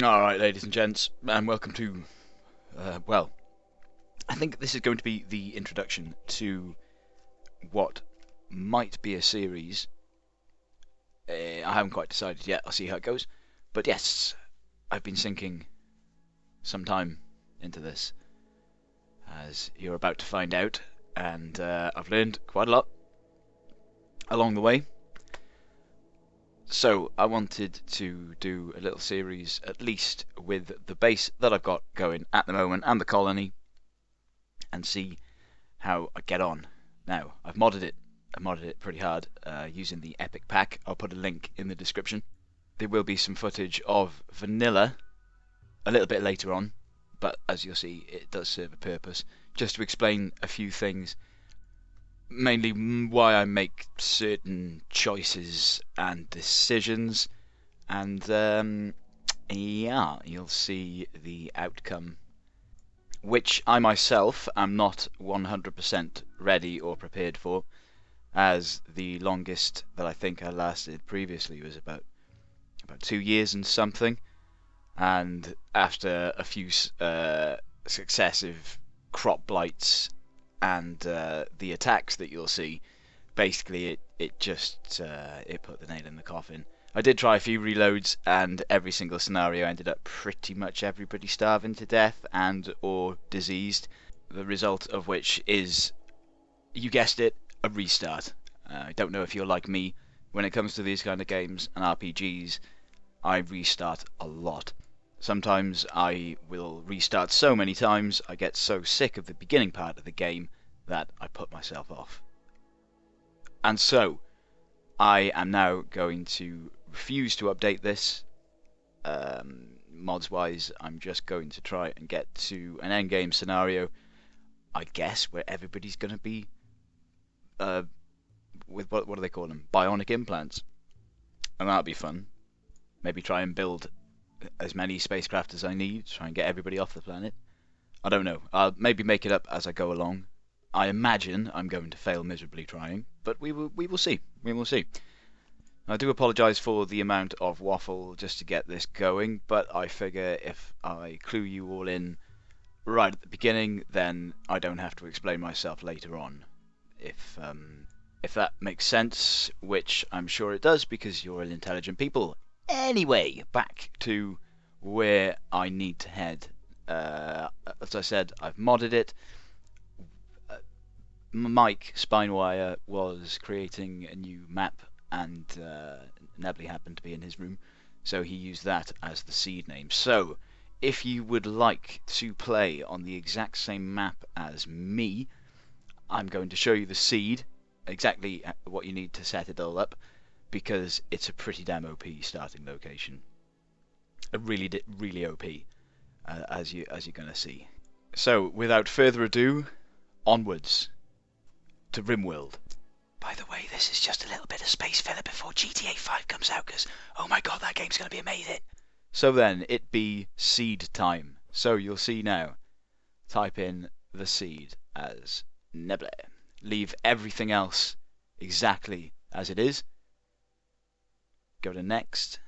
Alright, ladies and gents, and welcome to, well, I think this is going to be the introduction to what might be a series. I haven't quite decided yet, I'll see how it goes. But yes, I've been sinking some time into this, as you're about to find out, and I've learned quite a lot along the way. So I wanted to do a little series, at least with the base that I've got going at the moment and the colony, and see how I get on. Now, I've modded it. I modded it pretty hard using the Epyk Pack. I'll put a link in the description. There will be some footage of vanilla a little bit later on, but as you'll see, it does serve a purpose, just to explain a few things. Mainly why I make certain choices and decisions, and yeah, you'll see the outcome, which I myself am not 100% ready or prepared for, as the longest that I think I lasted previously was about 2 years and something, and after a few successive crop blights and the attacks that you'll see, basically it just it put the nail in the coffin. I did try a few reloads, and every single scenario ended up pretty much everybody starving to death and or diseased. The result of which is, you guessed it, a restart. I don't know if you're like me. When it comes to these kind of games and RPGs, I restart a lot. Sometimes I will restart so many times, I get so sick of the beginning part of the game that I put myself off. And so, I am now going to refuse to update this. Mods wise, I'm just going to try and get to an endgame scenario, I guess, where everybody's going to be with what do they call them? Bionic implants. And that'll be fun. Maybe try and build as many spacecraft as I need to try and get everybody off the planet. I don't know. I'll maybe make it up as I go along. I imagine I'm going to fail miserably trying, but we will see. We will see. I do apologise for the amount of waffle just to get this going, but I figure if I clue you all in right at the beginning, then I don't have to explain myself later on. If that makes sense, which I'm sure it does because you're intelligent people. Anyway, back to where I need to head. As I said, I've modded it. Mike Spinewire was creating a new map, and Nebly happened to be in his room, so he used that as the seed name. So, if you would like to play on the exact same map as me, I'm going to show you the seed, exactly what you need to set it all up, because it's a pretty damn OP starting location. Really OP, as you're going to see. So, without further ado, onwards to RimWorld. By the way, this is just a little bit of space filler before GTA 5 comes out, because, oh my god, that game's going to be amazing. So then, it be seed time. So you'll see now. Type in the seed as Nebly. Leave everything else exactly as it is. Go to next.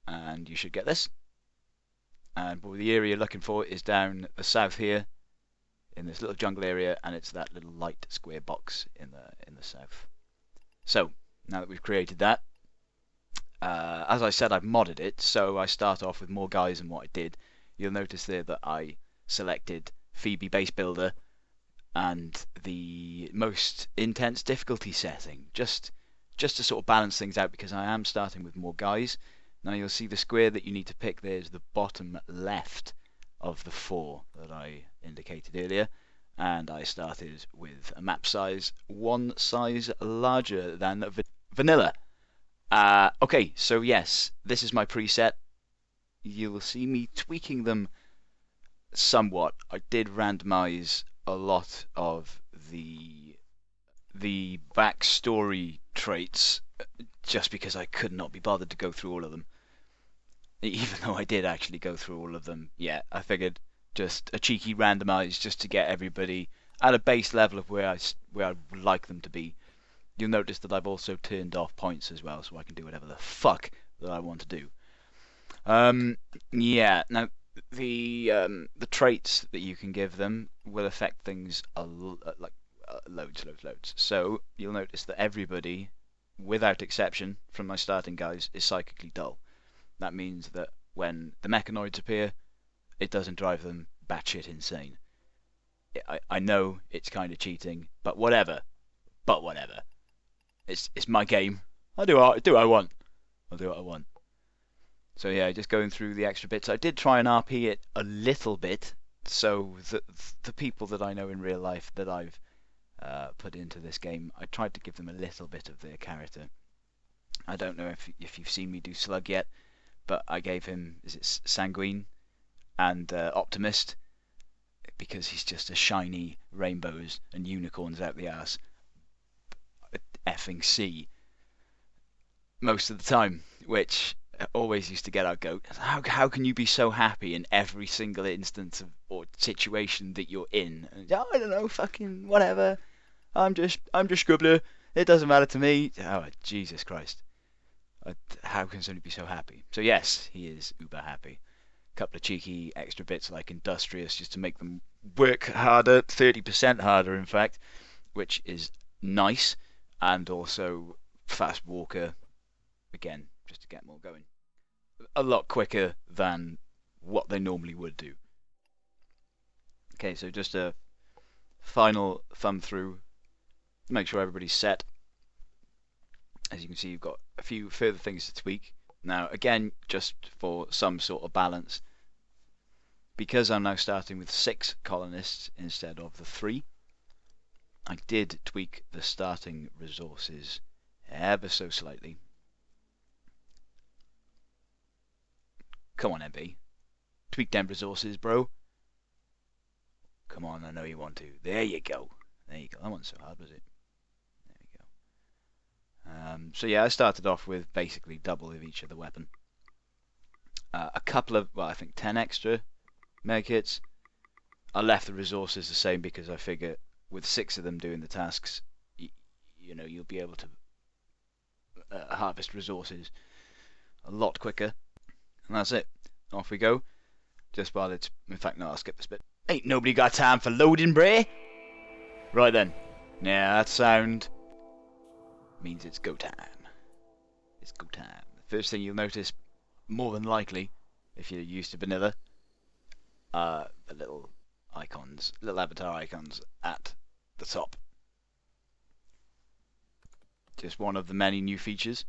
And you should get this. And the area you're looking for is down the south here, in this little jungle area, and it's that little light square box in the south. So now that we've created that, as I said, I've modded it, so I start off with more guys than what I did. You'll notice there that I selected Phoebe Base Builder and the most intense difficulty setting, just to sort of balance things out, because I am starting with more guys. Now you'll see the square that you need to pick there is the bottom left of the 4 that I indicated earlier, and I started with a map size 1 size larger than vanilla. Okay, so yes, this is my preset. You'll see me tweaking them somewhat. I did randomize a lot of the backstory traits, just because I could not be bothered to go through all of them. Even though I did actually go through all of them, yeah, I figured just a cheeky randomize just to get everybody at a base level of where I would like them to be. You'll notice that I've also turned off points as well, so I can do whatever the fuck that I want to do. Yeah. Now the traits that you can give them will affect things loads. So you'll notice that everybody, without exception, from my starting guys, is psychically dull. That means that when the mechanoids appear, it doesn't drive them batshit insane. I know it's kind of cheating, but whatever. But whatever. It's my game. I do what I want. I'll do what I want. So yeah, just going through the extra bits. I did try and RP it a little bit, so the people that I know in real life that I've put into this game, I tried to give them a little bit of their character. I don't know if you've seen me do Slug yet, but I gave him, is it Sanguine and Optimist, because he's just a shiny rainbows and unicorns out the ass effing C most of the time, which always used to get our goat. How can you be so happy in every single instance of, or situation that you're in? And, oh, I don't know, fucking whatever. I'm just Scribbler. It doesn't matter to me. Oh, Jesus Christ. How can somebody be so happy? So yes, he is uber happy. Couple of cheeky extra bits like Industrious just to make them work harder, 30% harder in fact, which is nice. And also Fast Walker, again, just to get them all going. A lot quicker than what they normally would do. Okay, so just a final thumb through, make sure everybody's set. As you can see, you've got a few further things to tweak. Now, again, just for some sort of balance, because I'm now starting with 6 colonists instead of the 3, I did tweak the starting resources ever so slightly. Come on, MB. Tweak them resources, bro. Come on, I know you want to. There you go. There you go. That wasn't so hard, was it? There we go. So yeah, I started off with basically double of each of the weapon. A couple of, well, I think 10 extra medkits. I left the resources the same because I figure with 6 of them doing the tasks, you know, you'll be able to harvest resources a lot quicker. And that's it. Off we go. Just while it's, in fact, no, I'll skip this bit. Ain't nobody got time for loading, bray. Right then. Now that sound means it's go time. It's go time. The first thing you'll notice, more than likely, if you're used to vanilla, are the little icons, little avatar icons at the top. Just one of the many new features.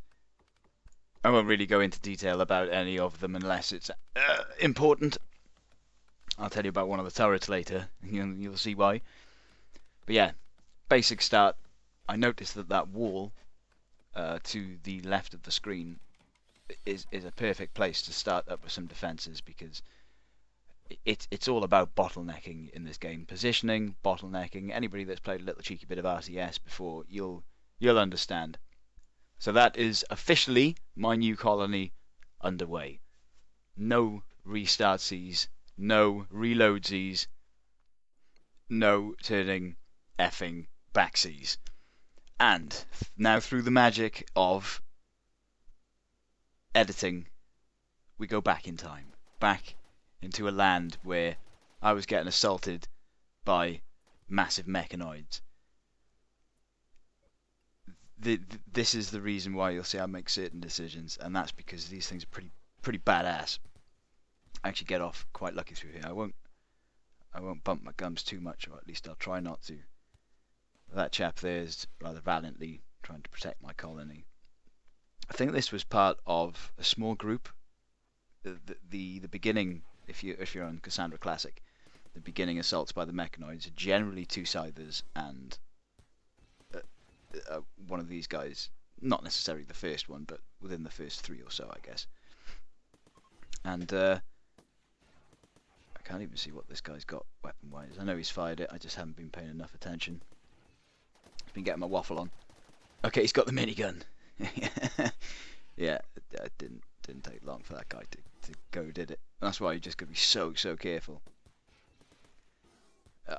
I won't really go into detail about any of them unless it's important. I'll tell you about one of the turrets later, and you'll see why. But yeah, basic start. I noticed that wall to the left of the screen is a perfect place to start up with some defences, because it's all about bottlenecking in this game. Positioning, bottlenecking. Anybody that's played a little cheeky bit of RTS before, you'll understand. So that is officially my new colony underway. No restartsies, no reloadsies, no turning effing backsies. And now through the magic of editing, we go back in time. Back into a land where I was getting assaulted by massive mechanoids. This is the reason why you'll see I make certain decisions, and that's because these things are pretty badass. I actually get off quite lucky through here. I won't bump my gums too much, or at least I'll try not to. That chap there is rather valiantly trying to protect my colony. I think this was part of a small group. The beginning, if you're on Cassandra Classic, the beginning assaults by the mechanoids are generally 2 scythers and one of these guys, not necessarily the first one, but within the first 3 or so, I guess. And I can't even see what this guy's got weapon-wise. I know he's fired it, I just haven't been paying enough attention. I've been getting my waffle on. Okay, he's got the minigun. Yeah, it didn't take long for that guy to go, did it? That's why you just got to be so careful.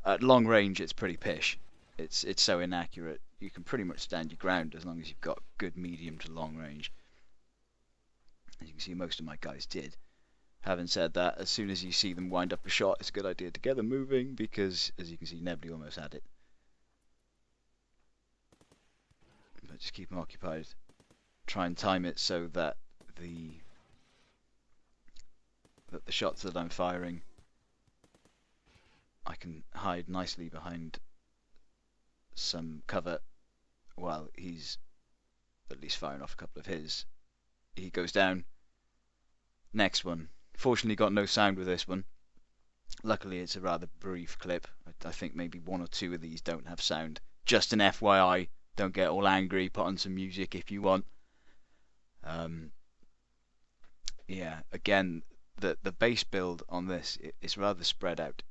At long range, it's pretty pish. It's so inaccurate. You can pretty much stand your ground as long as you've got good medium to long range. As you can see, most of my guys did. Having said that, as soon as you see them wind up a shot, it's a good idea to get them moving, because as you can see, nobody almost had it. But just keep them occupied. Try and time it so that the shots that I'm firing, I can hide nicely behind some cover while he's at least firing off a couple of his. He goes down. Next one. Fortunately got no sound with this one. Luckily it's a rather brief clip. I think maybe one or two of these don't have sound. Just an FYI, don't get all angry, put on some music if you want. Yeah, again, the base build on this is rather spread out.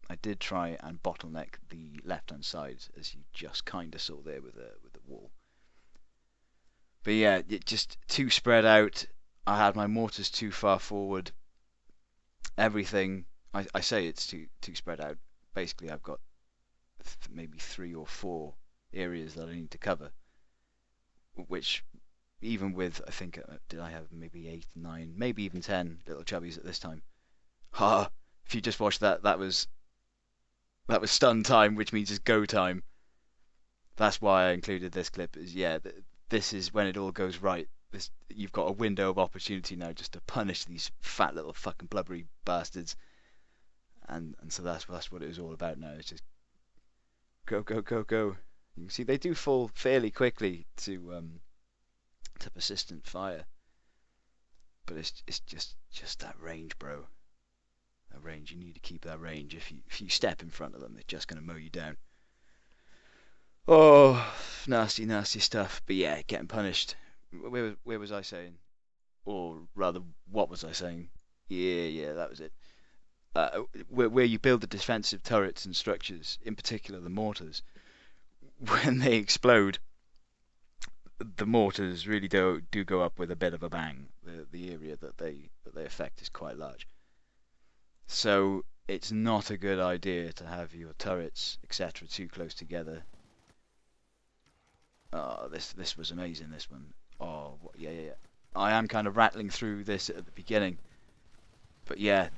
I did try and bottleneck the left hand side, as you just kinda saw there with the wall. But yeah, it just too spread out. I had my mortars too far forward. Everything, I say it's too spread out. Basically, I've got maybe 3 or 4 areas that I need to cover, which even with, I think, did I have maybe 8, 9, maybe even 10 little chubbies at this time? Ha! If you just watched that, that was stun time, which means it's go time. That's why I included this clip. Is yeah, this is when it all goes right. You've got a window of opportunity now just to punish these fat little fucking blubbery bastards, and so that's what it was all about now. It's just go go go go. You can see they do fall fairly quickly to persistent fire, but it's just that range, bro. That range, you need to keep that range. If you step in front of them, they're just gonna mow you down. Oh, nasty stuff. But yeah, getting punished. Where was I saying? Or rather, what was I saying? Yeah, that was it. Where you build the defensive turrets and structures, in particular the mortars, when they explode, the mortars really do go up with a bit of a bang. The area that they affect is quite large. So it's not a good idea to have your turrets, etc., too close together. Oh, this was amazing, this one. Oh, yeah. I am kind of rattling through this at the beginning. But yeah,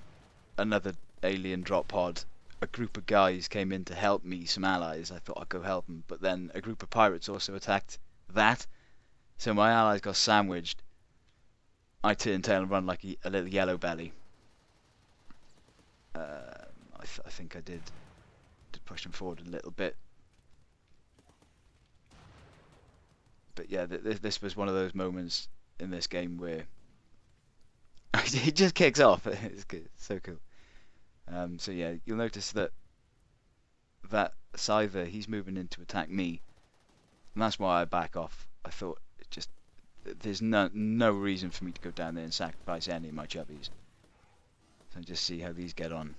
another alien drop pod. A group of guys came in to help me, some allies. I thought I'd go help them. But then a group of pirates also attacked that. So my allies got sandwiched. I turned tail and run like a little yellow belly. I think I did push them forward a little bit. But yeah, this was one of those moments in this game where it just kicks off. It's good. It's so cool. So yeah, you'll notice that Scyther, he's moving in to attack me, and that's why I back off. I thought there's no reason for me to go down there and sacrifice any of my chubbies. So just see how these get on.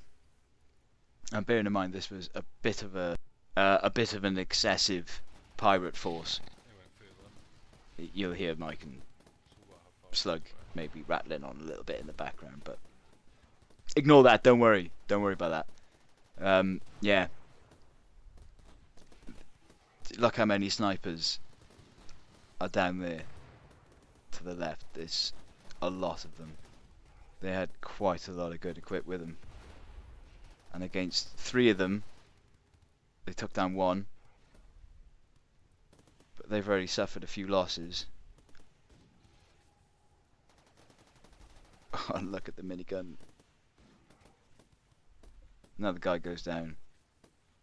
And bearing in mind this was a bit of an excessive pirate force. You'll hear Mike and Slug maybe rattling on a little bit in the background, but ignore that. Don't worry about that. Yeah. Look how many snipers are down there to the left. There's a lot of them. They had quite a lot of good equip with them, and against 3 of them they took down 1, but they've already suffered a few losses. Oh, look at the minigun. Another guy goes down.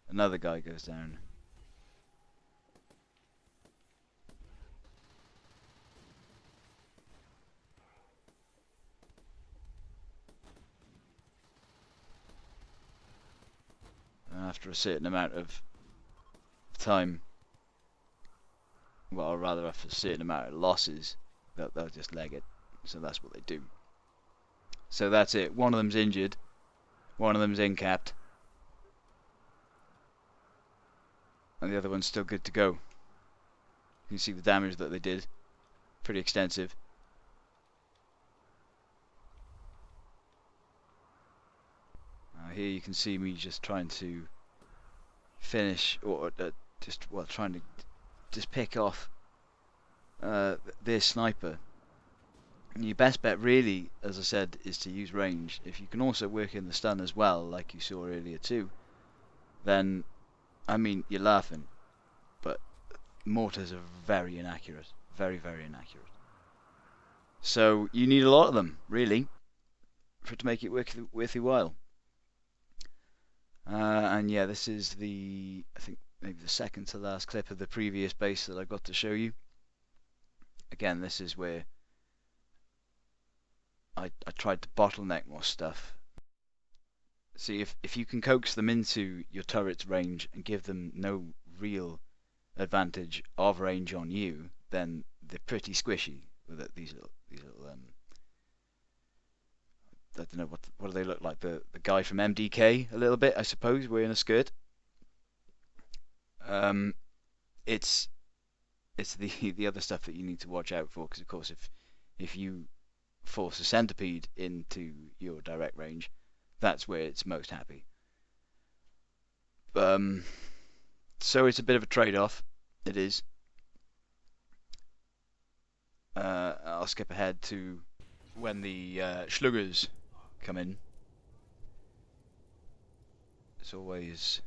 Another guy goes down. And after a certain amount of time, well, rather after a certain amount of losses, they'll just leg it. So that's what they do. So that's it. One of them's injured. One of them's incapped. And the other one's still good to go. You can see the damage that they did. Pretty extensive. Here you can see me just trying to finish, or trying to just pick off their sniper. Your best bet really, as I said, is to use range. If you can also work in the stun as well, like you saw earlier too, then, I mean, you're laughing, but mortars are very inaccurate. Very, very inaccurate. So you need a lot of them, really, for it to make it worth your while. And yeah, this is the, I think, maybe the second to last clip of the previous base that I've got to show you. Again, this is where I tried to bottleneck more stuff. See, if you can coax them into your turret's range and give them no real advantage of range on you, then they're pretty squishy with it, these little I don't know, what do they look like? The guy from MDK a little bit, I suppose, wearing a skirt. It's the other stuff that you need to watch out for, because of course if you force a centipede into your direct range, that's where it's most happy. So it's a bit of a trade-off. It is. I'll skip ahead to when the sluggers come in. It's always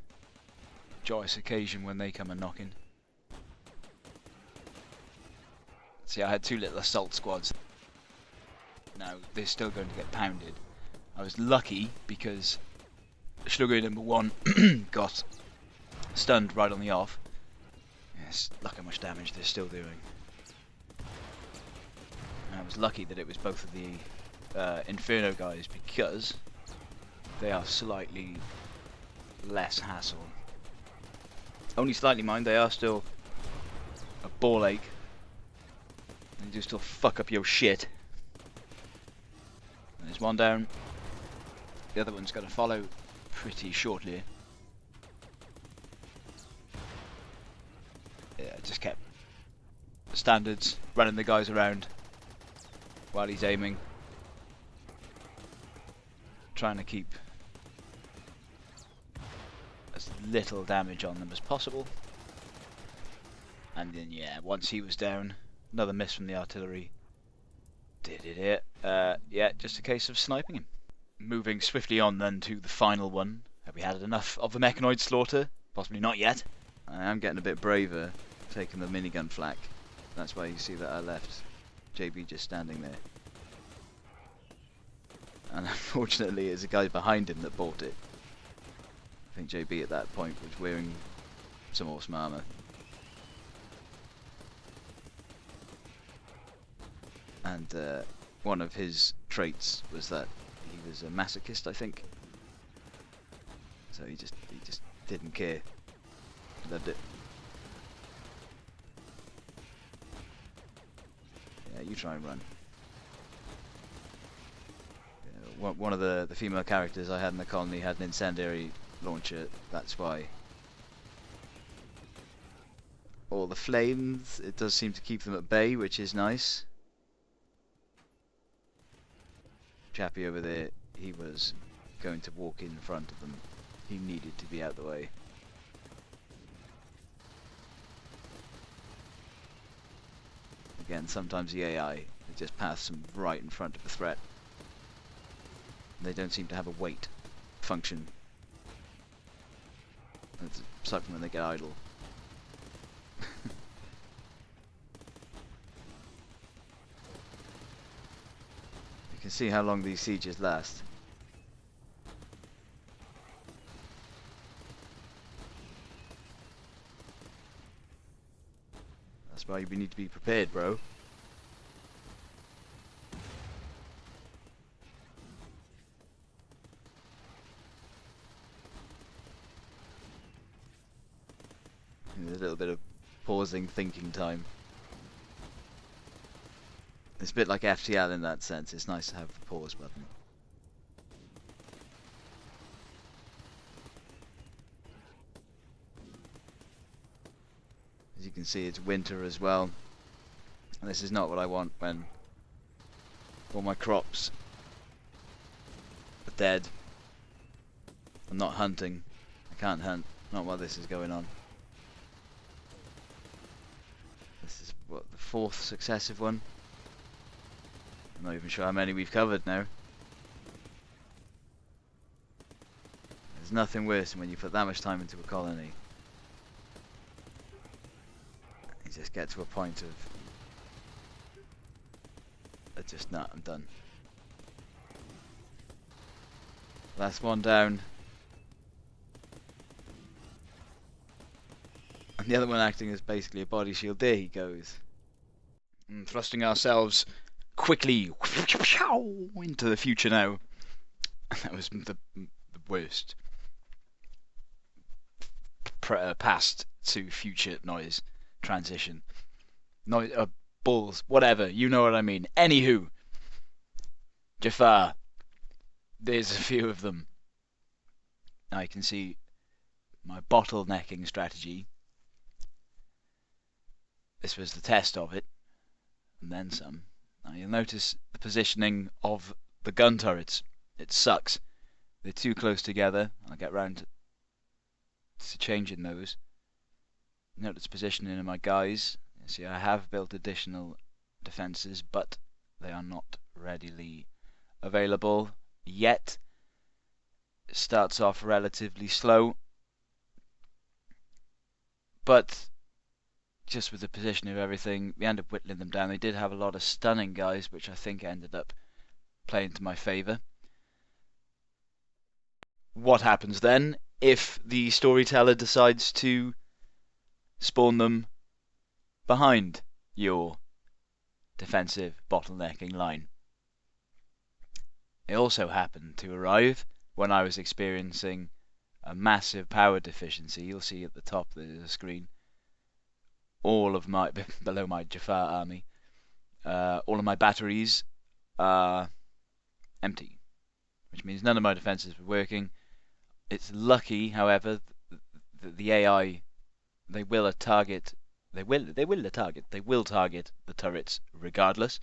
a joyous occasion when they come a knocking. See, I had two little assault squads. Now they're still going to get pounded. I was lucky because Slugger number 1 got stunned right on the off. Yes, look how much damage they're still doing. And I was lucky that it was both of the Inferno guys, because they are slightly less hassle. Only slightly, mind, they are still a ball ache. They do still fuck up your shit. There's one down. The other one's going to follow pretty shortly. Yeah, just kept standards, running the guys around while he's aiming. Trying to keep as little damage on them as possible. And then, yeah, once he was down, another miss from the artillery. Did it. Yeah, just a case of sniping him. Moving swiftly on then to the final one. Have we had enough of the mechanoid slaughter? Possibly not yet. I am getting a bit braver, taking the minigun flak. That's why you see that I left JB just standing there. And unfortunately, it's a guy behind him that bought it. I think JB at that point was wearing some awesome armour. And one of his traits was that he was a masochist, I think. So he just didn't care. Loved it. Yeah, you try and run. Yeah, one of the female characters I had in the colony had an incendiary launcher. That's why. All the flames, it does seem to keep them at bay, which is nice. Chappie over there, he was going to walk in front of them. He needed to be out the way. Again, sometimes the AI, they just pass them right in front of the threat. They don't seem to have a wait function. Aside from when they get idle. You can see how long these sieges last. That's why we need to be prepared, bro. A little bit of pausing, thinking time. It's a bit like FTL in that sense. It's nice to have the pause button. As you can see, it's winter as well. And this is not what I want when all my crops are dead. I'm not hunting. I can't hunt. Not while this is going on. This is, what, the 4th successive one? I'm not even sure how many we've covered now. There's nothing worse than when you put that much time into a colony. You just get to a point of just nah, I'm done. Last one down. And the other one acting as basically a body shield. There he goes. And thrusting ourselves quickly into the future now. That was the worst past to future noise transition. Noise, balls, whatever, you know what I mean. Anywho, Jafar. There's a few of them. Now you can see my bottlenecking strategy. This was the test of it, and then some. Now you'll notice the positioning of the gun turrets. It sucks. They're too close together. I'll get round to changing those. Notice positioning of my guys. You see, I have built additional defences, but they are not readily available yet. It starts off relatively slow, but just with the position of everything, we end up whittling them down. They did have a lot of stunning guys, which I think ended up playing to my favour. What happens then if the storyteller decides to spawn them behind your defensive bottlenecking line? It also happened to arrive when I was experiencing a massive power deficiency. You'll see at the top of the screen all of my, below my Jafar army, all of my batteries are empty, which means none of my defences were working. It's lucky, however, that the AI, they will target the turrets regardless.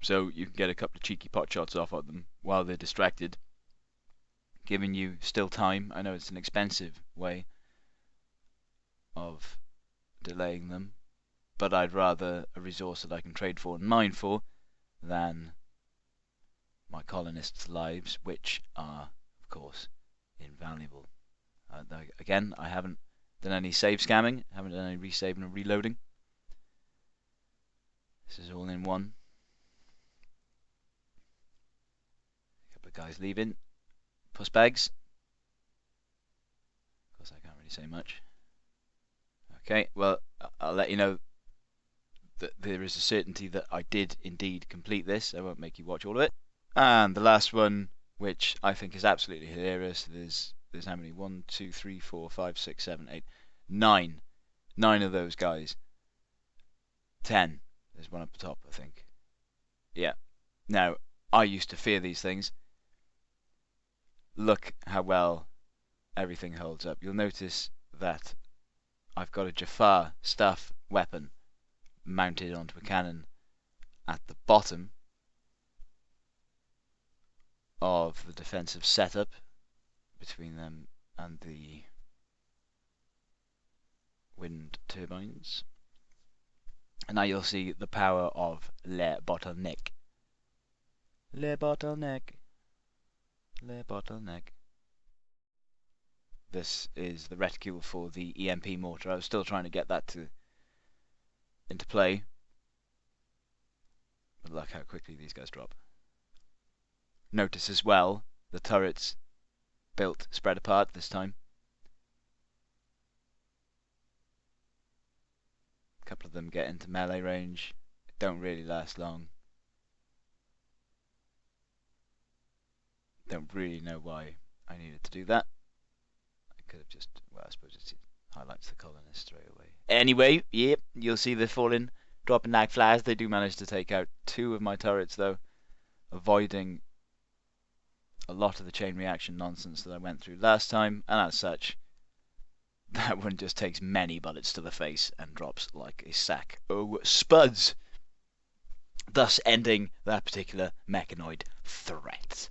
So you can get a couple of cheeky pot shots off of them while they're distracted, giving you still time. I know it's an expensive way of delaying them, but I'd rather a resource that I can trade for and mine for than my colonists' lives, which are, of course, invaluable. Again, I haven't done any save scamming, haven't done any resaving and reloading. This is all in one. A couple of guys leaving. Puss bags. Of course, I can't really say much. Okay, well, I'll let you know that there is a certainty that I did indeed complete this. I won't make you watch all of it. And the last one, which I think is absolutely hilarious, there's how many? 1, 2, 3, 4, 5, 6, 7, 8, 9. 9 of those guys. 10. There's one up the top, I think. Yeah. Now, I used to fear these things. Look how well everything holds up. You'll notice that I've got a Jafar staff weapon mounted onto a cannon at the bottom of the defensive setup between them and the wind turbines. And now you'll see the power of Le Bottleneck. Le Bottleneck. Le Bottleneck. This is the reticule for the EMP mortar. I was still trying to get that into play. But look how quickly these guys drop. Notice as well the turrets built spread apart this time. A couple of them get into melee range. Don't really last long. Don't really know why I needed to do that. I could have just, well, I suppose it highlights the colonists straight away. Anyway, yep, you'll see they're falling, dropping like flies. They do manage to take out 2 of my turrets though, avoiding a lot of the chain reaction nonsense that I went through last time, and as such, that one just takes many bullets to the face and drops like a sack of spuds, thus ending that particular mechanoid threat.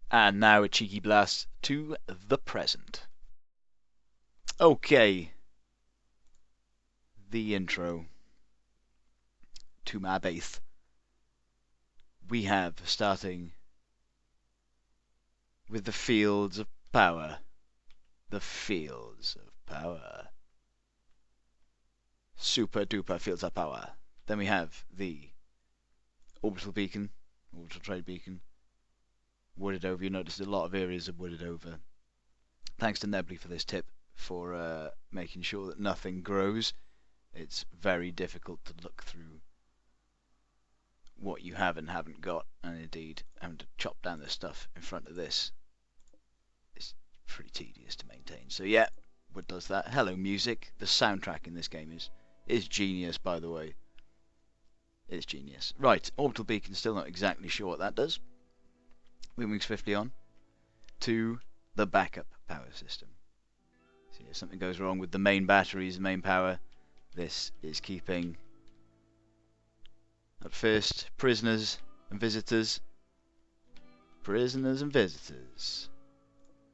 And now a cheeky blast to the present. Okay, the intro to my base. we have, starting with the fields of power. The fields of power. Super duper fields of power. Then we have the orbital beacon, orbital trade beacon. Wooded over. You notice a lot of areas are wooded over. Thanks to Nebly for this tip for making sure that nothing grows. It's very difficult to look through what you have and haven't got, and indeed having to chop down the stuff in front of this is pretty tedious to maintain. So yeah, wood does that. Hello music. The soundtrack in this game is genius, by the way. It's genius. Right, orbital beacon, still not exactly sure what that does. Moving swiftly on to the backup power system. So if something goes wrong with the main batteries, the main power, this is keeping at first prisoners and visitors. Prisoners and visitors.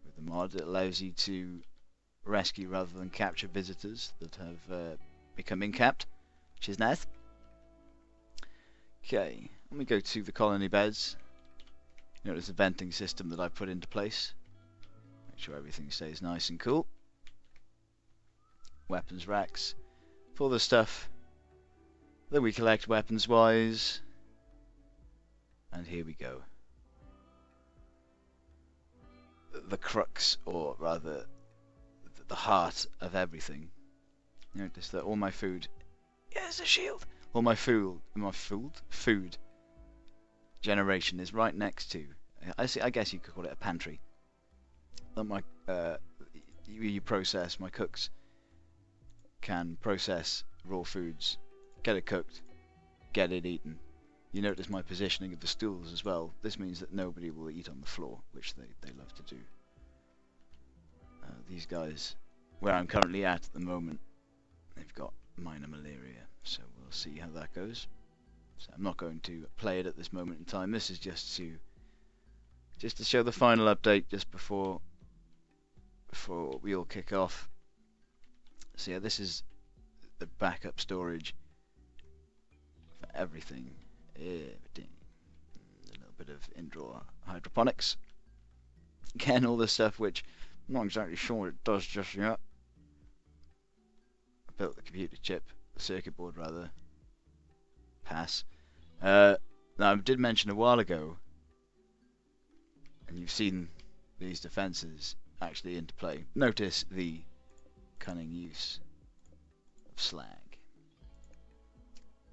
With the mod, it allows you to rescue rather than capture visitors that have become incapped, which is nice. Okay, let me go to the colony beds. Notice the venting system that I've put into place. Make sure everything stays nice and cool. Weapons racks. For the stuff that we collect weapons wise. And here we go. The crux, or rather the heart of everything. Notice that all my food, yes, a shield. All my food generation is right next to, I guess you could call it a pantry. That my you process, my cooks can process raw foods, get it cooked, get it eaten. You notice my positioning of the stools as well. This means that nobody will eat on the floor, which they love to do. These guys, where I'm currently at the moment, they've got minor malaria, so we'll see how that goes. So I'm not going to play it at this moment in time. This is just to show the final update just before we all kick off. So yeah, this is the backup storage for everything. Everything. A little bit of indoor hydroponics. Again, all this stuff which I'm not exactly sure what it does just yet. I built the computer chip, the circuit board rather. Pass. Now I did mention a while ago, and you've seen these defences actually into play. Notice the cunning use of slag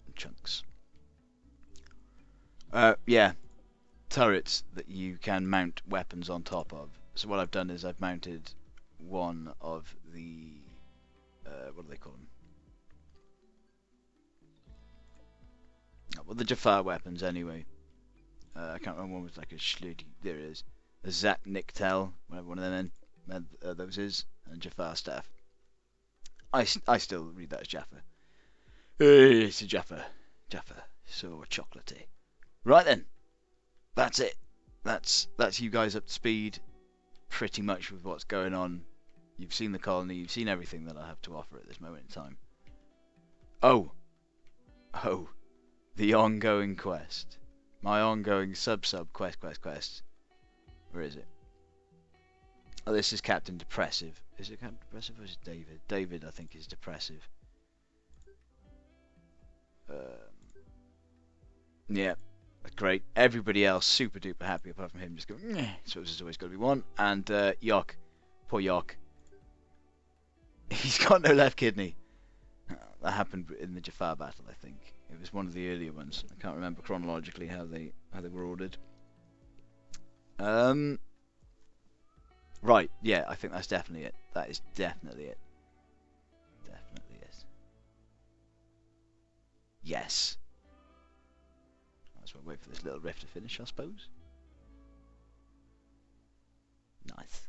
and chunks. Yeah, turrets that you can mount weapons on top of. So what I've done is I've mounted one of the what do they call them? Well, the Jafar weapons anyway. I can't remember, one was like a Schludi. There it is. A Zach Nicktel, whatever one of them those is, and Jafar staff. I still read that as Jaffa. It's a Jaffa. Jaffa. So chocolatey. Right then. That's it. That's you guys up to speed pretty much with what's going on. You've seen the colony, you've seen everything that I have to offer at this moment in time. Oh. The ongoing quest. My ongoing sub quest. Where is it? Oh, this is Captain Depressive. Is it Captain Depressive or is it David? David, I think, is Depressive. Yeah, great. Everybody else super duper happy apart from him just going, meh. So there's always got to be one. And Yok. Poor Yok. He's got no left kidney. That happened in the Jafar battle, I think. It was one of the earlier ones. I can't remember chronologically how they were ordered. Right, yeah, I think that's definitely it. That is definitely it. Definitely is. Yes. Might as well wait for this little rift to finish, I suppose. Nice.